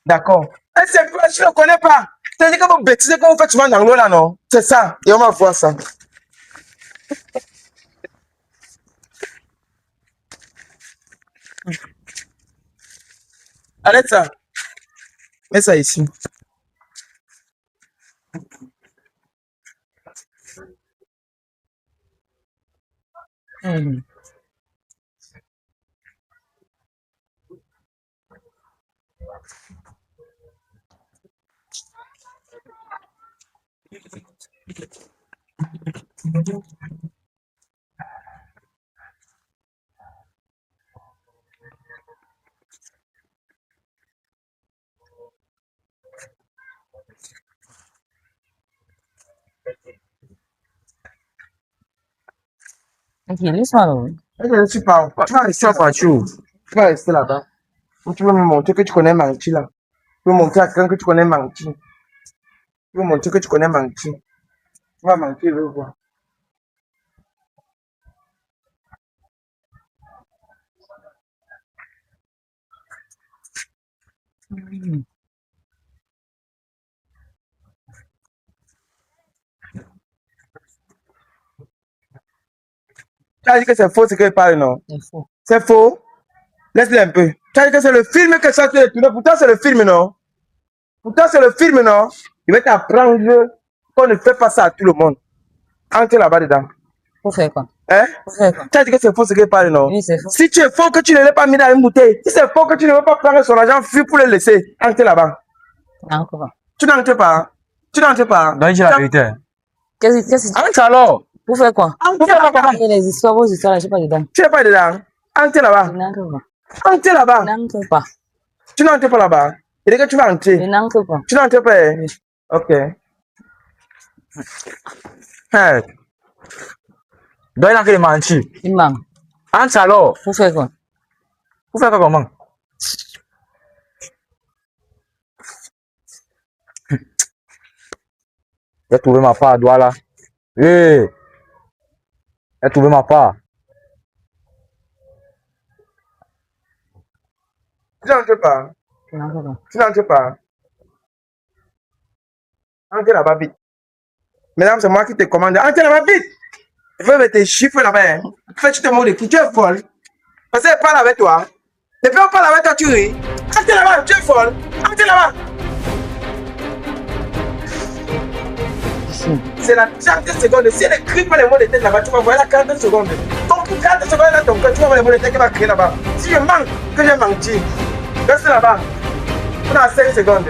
B: D'accord. Et c'est pas, je ne le connais pas. C'est-à-dire que vous bêtisez que vous faites souvent dans l'eau là, non? C'est ça. Et on va voir ça. Arrête ça. Mets ça ici.
C: Mhm. Ok, laisse-moi là.
B: Tu parles. Tu vas rester Tu vas rester là-bas. Ou tu veux me montrer que tu connais Manchi là. Tu veux montrer à quelqu'un que tu connais Manchi. Tu veux montrer que tu connais Manchi. Tu vas Manchi, je veux voir. Tu as dit que c'est faux ce qu'il parle, non?
C: C'est faux.
B: C'est faux? Laisse-le un peu. Tu as dit que c'est le film que ça te tourné. Pourtant, c'est le film, non? Pourtant, c'est le film, non? Il va t'apprendre qu'on ne fait pas ça à tout le monde. Entre là-bas dedans.
C: Pour faire quoi?
B: Hein?
C: Pour faire quoi?
B: Tu as dit que c'est faux ce qu'il parle, non?
C: Oui, c'est faux.
B: Si tu es faux que tu ne l'as pas mis dans une bouteille, si c'est faux que tu ne veux pas prendre son argent, fuis pour le laisser. Entre là-bas.
C: Non, comment?
B: Tu n'entres pas. Tu n'entres pas.
D: Donc, j'ai la vérité.
C: Qu'est-ce que
B: Entre alors.
C: pour faire quoi?
B: Entre là-bas.
C: Et les histoires, vos histoires, là, je suis pas dedans.
B: Tu n'es pas dedans. Entre là-bas.
C: Je n'entre pas.
B: Entre là-bas.
C: Je n'entre pas.
B: Tu n'entres pas là-bas. Il dit que tu vas
C: Je
B: entrer.
C: n'entre pas.
B: Tu n'entres pas. Hein?
C: Oui.
B: Ok.
D: Hey. Donc, il a que les mentir.
C: Il manque.
D: Entre alors.
C: Pour faire quoi?
D: Vous faites comment? J'ai trouvé ma part à Douala. Hey. J'ai trouvé ma part.
B: Tu n'entres pas.
C: Je n'entre pas.
B: Tu n'entres pas. Entre là-bas vite. Mesdames, c'est moi qui te commande. Entre là-bas vite. Je veux mettre tes chiffres là-bas. Hein. Fais, tu te moques de qui? Tu es folle. Parce qu'elle parle avec toi. Depuis on parle avec toi, tu ris. Entre là-bas, tu es folle. Entre là-bas.
C: Ici.
B: C'est la 30 secondes. Si elle écrit pas les mots de tête là-bas, tu vas voir la 40 secondes. Donc, 40 secondes dans ton cœur, tu vas voir les mots de tête qu'elle va créer là-bas. Si je manque, que j'ai menti. Reste là-bas. On a 5 secondes.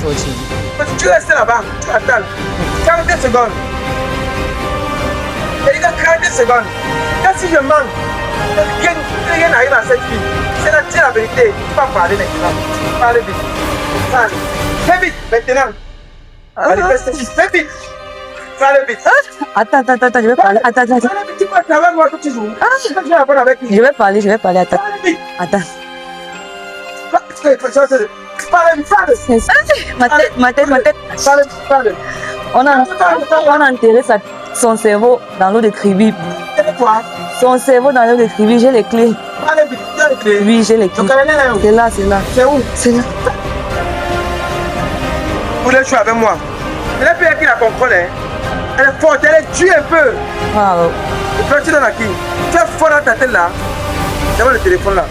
C: Faut tirer.
B: Parce que tu restes là-bas, tu attends. 40 secondes. Et il y a 40 secondes. Quand si je manque, rien n'arrive à cette fille. C'est la vérité. Tu vas parler maintenant. Parle vite. Parle. Fais vite maintenant. Allez, fais vite. Parle vite.
C: Attends, je vais parler. Attends.
B: Parle vite. Tu vas travailler moi que tu joues. Tu vas faire la bonne avec lui.
C: Je vais parler. Attends.
B: Parle vite.
C: Attends.
B: Parle vite.
C: Ma tête.
B: Parle.
C: On a enterré son cerveau dans l'eau de Kribi.
B: C'est quoi?
C: Son cerveau dans l'eau de Kribi, j'ai les clés.
B: Allez, vite, tu as les clés.
C: Oui, j'ai les clés.
B: Le colonel est où?
C: C'est là, c'est là.
B: C'est où?
C: C'est là.
B: Vous voulez jouer avec moi? Elle est payée qui la contrôle, hein? Elle est forte, elle est dure un peu.
C: Ah,
B: Et toi, tu donnes à qui? Tu es fort dans ta tête là. Donne-moi le téléphone là.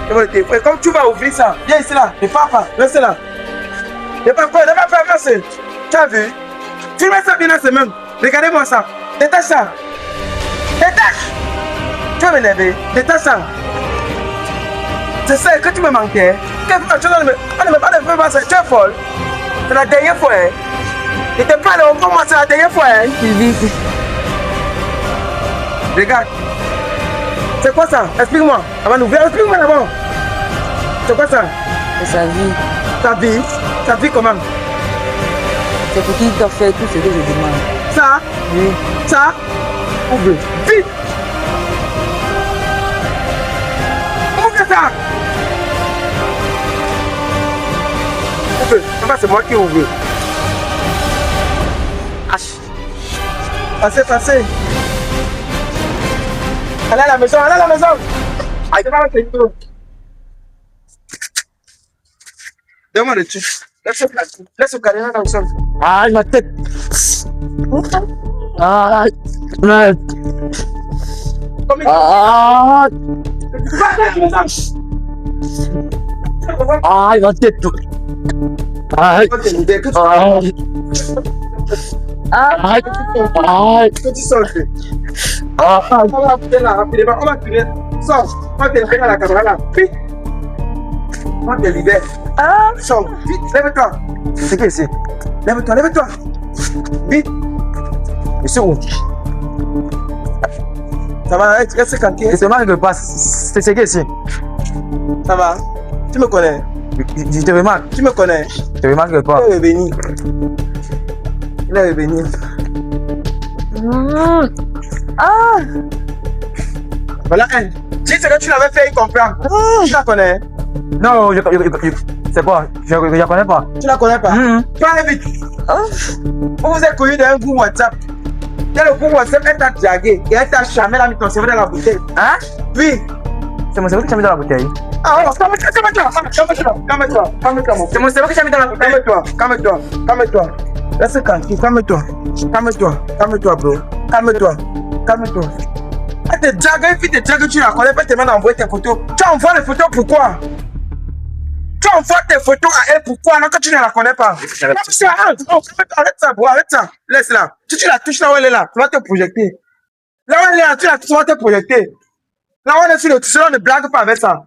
B: Donne-moi le téléphone. Et comme tu vas ouvrir ça, viens ici là. Ne pars pas, reste là. Ne pars pas, merci. Tu as vu? Filmez ça bien dans ses mains. Regardez-moi ça. Détache ça. Détache. Tu vas m'énerver. Détache ça. C'est ça que tu me manquais. Qu'est-ce que tu ne me pas ça? Tu es folle. C'est la dernière fois. Hein? Il te parle au moment, c'est la dernière fois. Hein? Regarde. C'est quoi ça? Explique-moi. Avant d'ouvrir, explique-moi d'abord. C'est quoi ça?
C: c'est sa vie.
B: Ta vie? Ta vie comment?
C: C'est pour qu'il te fait tout ce que je demande.
B: Ça?
C: Oui.
B: Ça? Ouvre. Vite! Ouvre ça! Ouvre. C'est moi qui ouvre. Passez, passez. Allez à la maison, allez à la maison. Aïe, c'est pas la techno. Donne-moi le truc. Laisse caler dans le sol.
A: Aïe, ma tête. Aïe, ma tête. Aïe, aïe, ma tête. Aïe, aïe, aïe.
B: Petit sol.
A: Aïe.
B: On va appeler là, rapidement. On va appeler. Sors. On va te libérer à la caméra là. Vite. On te libère. Sors. Vite. Lève-toi. C'est qui ici? Lève-toi, lève-toi. Vite.
D: Ici où?
B: Ça va, reste tranquille.
D: C'est moi qui le passe. C'est qui ici?
B: Ça va. Tu me connais.
D: Je te remarque.
B: Tu me connais.
D: Je te remarque pas.
B: Il est revenu. Il est revenu. Voilà un. Si c'est que tu l'avais fait, il comprend. Tu la connais.
D: Non, c'est quoi? Je la connais pas.
B: Tu la connais pas. Parle vite. Vous vous êtes connus dans un groupe WhatsApp. Dans le groupe WhatsApp, elle t'a dragué et elle t'a charmé, elle a mis ton cerveau dans la bouteille.
D: Hein?
B: Oui.
D: C'est mon cerveau qui t'a mis dans la bouteille.
B: Ah, calme-toi.
F: C'est mon cerveau qui t'a mis dans la bouteille.
B: Calme-toi. Reste tranquille, calme-toi, bro. Calme-toi. Elle te drague, puis te drague, tu la connais pas, tu m'as envoyé tes photos. Tu envoies les photos, pourquoi? Tu envoies tes photos à elle, pourquoi? Alors que tu ne la connais pas. Arrête ça, bro, arrête ça. Laisse-la. Si tu la touches là où elle est là, tu vas te projeter. Là où elle est là, tu vas te projeter. Là où on est sur le toucher, on ne blague pas avec ça.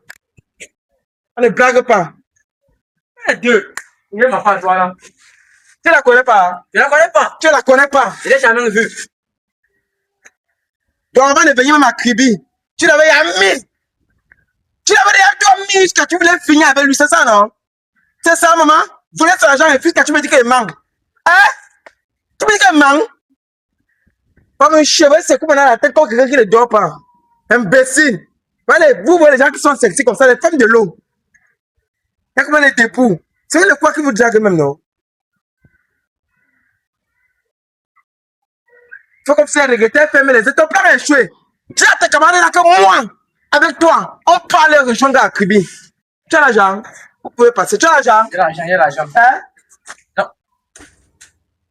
B: On ne blague pas.
F: Deux. Il est ma femme, toi là.
B: Tu la connais pas.
F: Je la connais pas.
B: Tu la connais pas.
F: Je l'ai jamais vu.
B: Donc avant de venir même à Kribi, tu l'avais il y a 1000. Tu l'avais déjà 2000 que tu voulais finir avec lui, c'est ça non? C'est ça maman? Vous voulez son argent et puis que tu me dis qu'il manque. Hein? Tu me dis qu'il manque? Comme un cheveu, c'est comme dans la tête comme quelqu'un qui ne dort pas. Imbécile. Allez, vous voyez les gens qui sont sexy comme ça, les femmes de l'eau. Il y a combien de dépôts? C'est le quoi qui vous drague même non? Faut comme si elle regrettait fermer les yeux. Ton plan a échoué. Dis à tes camarades là que moi, avec toi, on parle de rejoindre à Kribi. Tu as l'argent? Vous pouvez passer. Tu as l'argent?
F: J'ai l'argent.
B: Hein?
F: Non.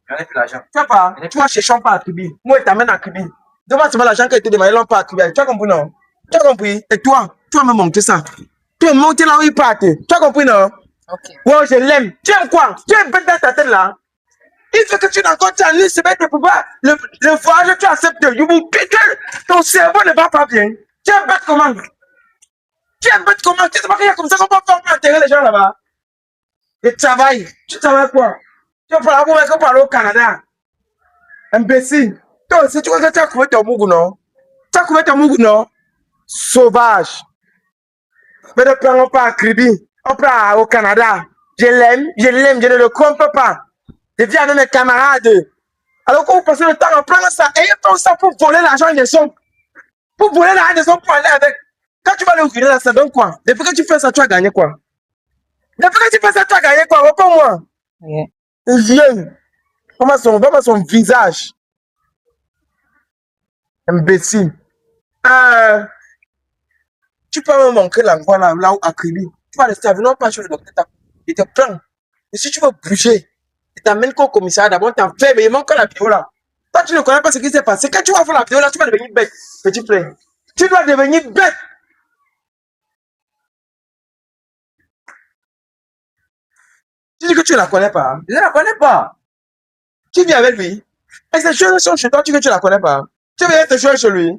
F: J'en ai plus l'argent.
B: Tu as pas? Tu vas chercher pas à Kribi. Moi, je t'amène à Kribi. Demande seulement l'argent qui a été demandé, l'on pas à Kribi. Tu as compris non? Tu as compris? Et toi, tu vas me montrer ça. Tu vas monter là où il part. Tu as compris non?
C: Ok.
B: Ouais, je l'aime. Tu aimes quoi? Tu es bête dans ta tête là. Il faut que tu n'encontres en lui, c'est bête, tu peux pas. Le voyage, tu acceptes. Ton cerveau ne va pas bien. Tu es bête comment? Tu sais pas qu'il y a comme ça qu'on peut pas enterrer les gens là-bas. Et travail. Tu travailles quoi? Tu vas parler avec parler au Canada. Imbécile. Toi aussi, tu crois que tu as trouvé ton mougou, non? Tu as trouvé ton mougou, non? Sauvage. Mais ne prenons pas à Kribi. On prend au Canada. Je l'aime, je ne le comprends pas. Je viens avec mes camarades. Alors qu'on passe le temps à prendre ça, et ils font ça pour voler l'argent des hommes. Pour voler l'argent des hommes pour aller avec. Quand tu vas le ouvrir là, ça donne quoi? Depuis que tu fais ça, tu as gagné quoi? Depuis que tu fais ça, tu as gagné quoi? Réponds-moi.
C: Yeah.
B: Viens. Comment son visage? Imbécile. Tu peux me montrer l'endroit là où Akribi. Tu vas rester avec nous, pas chez le docteur. Il te prend. Et si tu veux bouger, il t'amène qu'au commissariat. D'abord, t'en fais, mais il manque la vidéo là. Toi, tu ne connais pas ce qui s'est passé. Quand tu vas voir la vidéo là, tu vas devenir bête, petit frère. Tu dois devenir bête. Tu dis que tu ne la connais pas.
F: Je ne la connais pas.
B: Tu vis avec lui. Et ces choses sont chez toi, tu dis que tu ne la connais pas. Tu viens te jouer chez lui.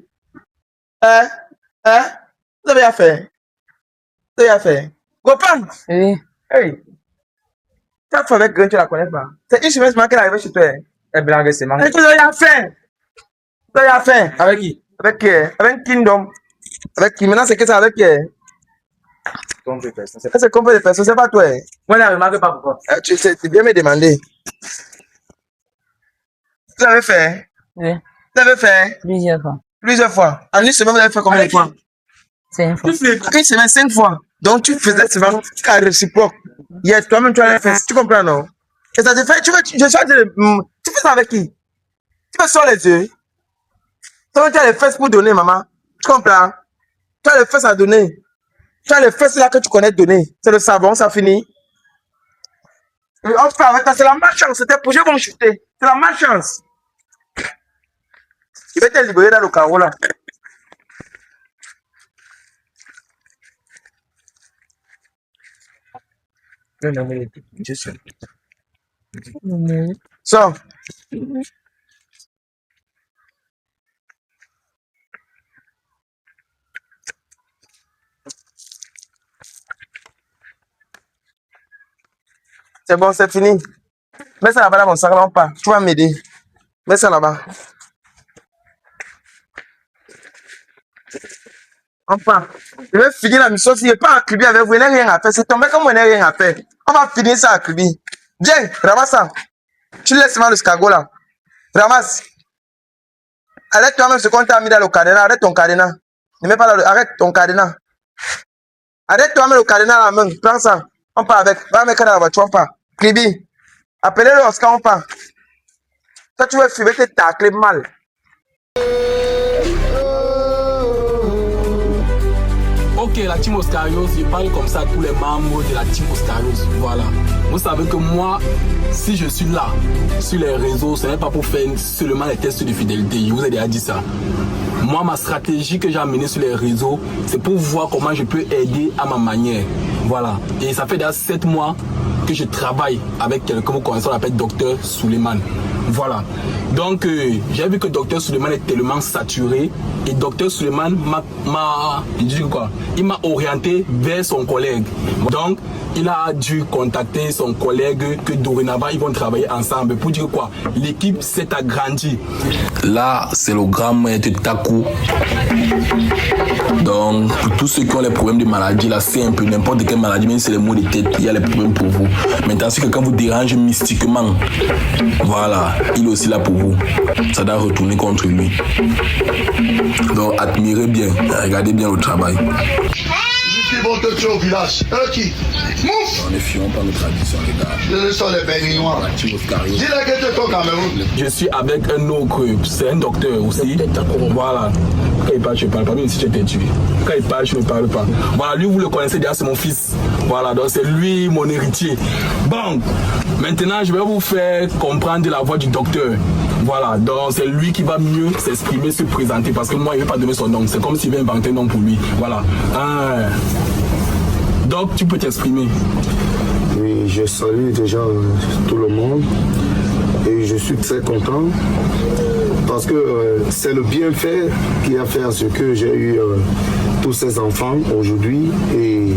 B: Hein? Vous avez affaire. Vous avez affaire. Gopan!
C: Oui.
B: Hey! Ta femme avec Grain, tu ne la connais pas. C'est une semaine qu'elle est arrivée chez toi.
F: Elle blague, c'est marrant.
B: Et tu as affaire. Tu as affaire.
F: Avec qui?
B: Avec qui? Avec Kingdom. Avec qui? Maintenant, c'est que c'est avec qui? C'est combien de personnes? C'est pas toi.
F: Moi, je ne remarque pas pourquoi.
B: Tu sais, tu viens me demander. Vous avez fait?
C: Oui.
B: Vous avez fait?
C: Plusieurs fois.
B: Plusieurs fois. En une semaine, vous avez fait combien de fois?
C: C'est une fois.
B: Une semaine, 5 fois. Donc, tu faisais souvent cas réciproque. Yes, toi-même, tu as fait. Tu comprends, non? Et ça te fait, tu fais ça avec qui? Tu fais sur les yeux. Toi, tu as les fesses pour donner, maman. Tu comprends? Tu as les fesses à donner. Tu as les fesses là que tu connais donner. C'est le savon, ça finit. Et on fait avec toi, c'est la malchance. C'était pour vont chuter. C'est la malchance. Il va te libérer dans le carreau là. Non, mais je sais. Sors. C'est bon, c'est fini. Mets ça là-bas dans mon sac, là, on part. Tu vas m'aider. Mets ça là-bas. On part. Je vais finir la mission. Si je n'ai pas à Kribi avec vous, il n'y a rien à faire. C'est tombé comme on n'a rien à faire. On va finir ça à Kribi. Viens, ramasse ça. Tu laisses mal le scargot là. Ramasse. Arrête toi-même ce qu'on t'a mis dans le cadenas. Arrête ton cadenas. Ne mets pas là. Arrête ton cadenas. Arrête toi-même le cadenas à la main. Prends ça. On part avec. Va mettre dans la voiture, on part. Kribi. Appelez-le Oscar, on part. Toi, tu vas fumer tes tacles mal.
G: Ok, la team Oscarios, je parle comme ça à tous les membres de la team Oscarios. Voilà. Vous savez que moi, si je suis là, sur les réseaux, ce n'est pas pour faire seulement les tests de fidélité. Je vous ai déjà dit ça. Moi, ma stratégie que j'ai amenée sur les réseaux, c'est pour voir comment je peux aider à ma manière. Voilà. Et ça fait déjà 7 mois que je travaille avec quelqu'un vous connaissez, on l'appelle Dr Suleiman. Voilà. Donc, j'ai vu que Dr Suleiman est tellement saturé et Dr Suleiman il m'a orienté vers son collègue. Donc, il a dû contacter son collègue que dorénavant, ils vont travailler ensemble. Pour dire quoi? L'équipe s'est agrandie.
H: Là, c'est le grand maître Taku. Donc, pour tous ceux qui ont les problèmes de maladie, là, c'est un peu n'importe quelle maladie, même si c'est les maux de tête, il y a les problèmes pour vous. Maintenant, si quelqu'un vous dérange mystiquement, voilà, il est aussi là pour vous. Ça doit retourner contre lui. Donc, admirez bien, regardez bien le travail.
I: Qui vont te tuer au village? Qui? Mouf!
H: On ne fions pas nos traditions, les gars.
I: Ce sont les Béninois. Dis-le que tu es au Cameroun.
G: Je suis avec un autre, c'est un docteur aussi. Voilà. Quand il parle, je ne parle pas, même si tu étais tué. Quand il parle, je ne parle pas. Voilà, lui, vous le connaissez déjà, c'est mon fils. Voilà, donc c'est lui mon héritier. Bon, maintenant, je vais vous faire comprendre la voix du docteur. Voilà, donc c'est lui qui va mieux s'exprimer, se présenter, parce que moi, il ne veut pas donner son nom. C'est comme s'il veut inventer un nom pour lui. Voilà. Donc, tu peux t'exprimer.
I: Oui, je salue déjà tout le monde et je suis très content parce que c'est le bienfait qui a fait à ce que j'ai eu tous ces enfants aujourd'hui et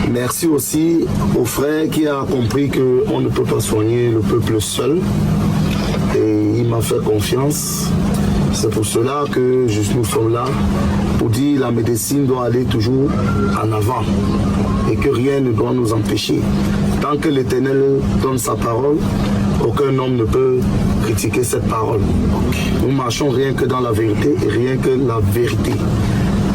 I: merci aussi au frère qui a compris qu'on ne peut pas soigner le peuple seul et il m'a fait confiance. C'est pour cela que nous sommes là pour dire que la médecine doit aller toujours en avant et que rien ne doit nous empêcher. Tant que l'Éternel donne sa parole, aucun homme ne peut critiquer cette parole. Nous marchons rien que dans la vérité et rien que la vérité.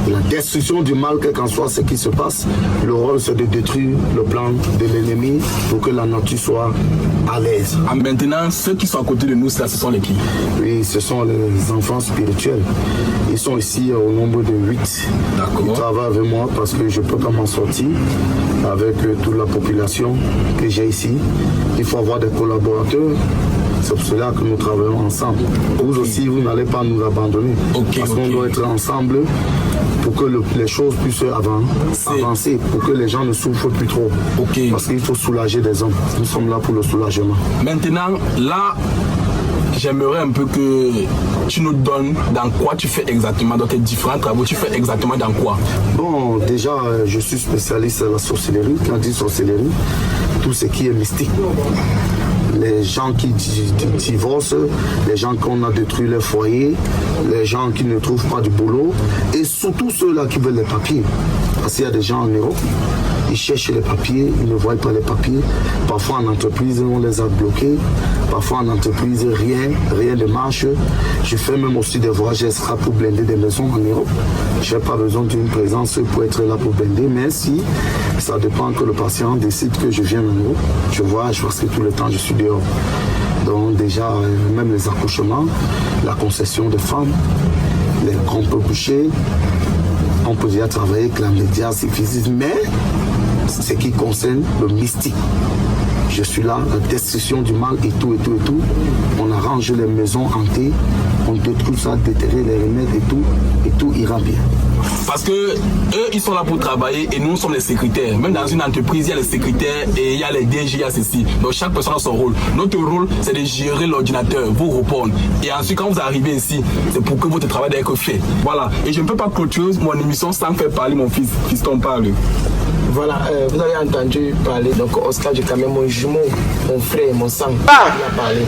I: La destruction du mal, quel qu'en soit ce qui se passe, le rôle c'est de détruire le plan de l'ennemi pour que la nature soit à l'aise.
H: Maintenant, ceux qui sont à côté de nous, ça, ce sont les qui?
I: Oui, ce sont les enfants spirituels. Ils sont ici au nombre de 8. Ils travaillent avec moi parce que je ne peux pas m'en sortir avec toute la population que j'ai ici. Il faut avoir des collaborateurs. C'est pour cela que nous travaillons ensemble. Vous aussi, vous n'allez pas nous abandonner. Parce qu'on doit être ensemble pour que les choses puissent avancer, pour que les gens ne souffrent plus trop. Parce qu'il faut soulager les hommes. Nous sommes là pour le soulagement.
H: Maintenant, là, j'aimerais un peu que tu nous donnes dans quoi tu fais exactement, dans tes différents travaux, tu fais exactement dans quoi?
I: Bon, déjà, je suis spécialiste de la sorcellerie. Quand on dit sorcellerie, tout ce qui est mystique. Les gens qui divorcent, les gens qu'on a détruit leur foyer, les gens qui ne trouvent pas du boulot, et surtout ceux-là qui veulent les papiers. Parce qu'il y a des gens en Europe, ils cherchent les papiers, ils ne voient pas les papiers. Parfois en entreprise, on les a bloqués. Parfois en entreprise, rien ne marche. Je fais même aussi des voyages extra pour blinder des maisons en Europe. Je n'ai pas besoin d'une présence pour être là pour blinder, mais si ça dépend que le patient décide que je viens en Europe, je voyage parce que tout le temps je suis dehors. Donc déjà, même les accouchements, la concession de femmes, les grompes couchés, on peut déjà travailler avec la médiation physique, mais ce qui concerne le mystique. Je suis là, la destruction du mal et tout. On arrange les maisons hantées, on détruit ça, déterrer les remèdes et tout ira bien.
H: Parce que eux, ils sont là pour travailler et nous sommes les secrétaires. Même dans une entreprise, il y a les secrétaires et il y a les DG, il y a ceci. Donc chaque personne a son rôle. Notre rôle, c'est de gérer l'ordinateur, vous répondre. Et ensuite, quand vous arrivez ici, c'est pour que votre travail doit être fait. Voilà. Et je ne peux pas clôturer mon émission sans faire parler mon fils. Fiston parle.
J: Voilà, vous avez entendu parler, donc Oscar du Cameroun, mon jumeau, mon frère, mon sang, il a parlé.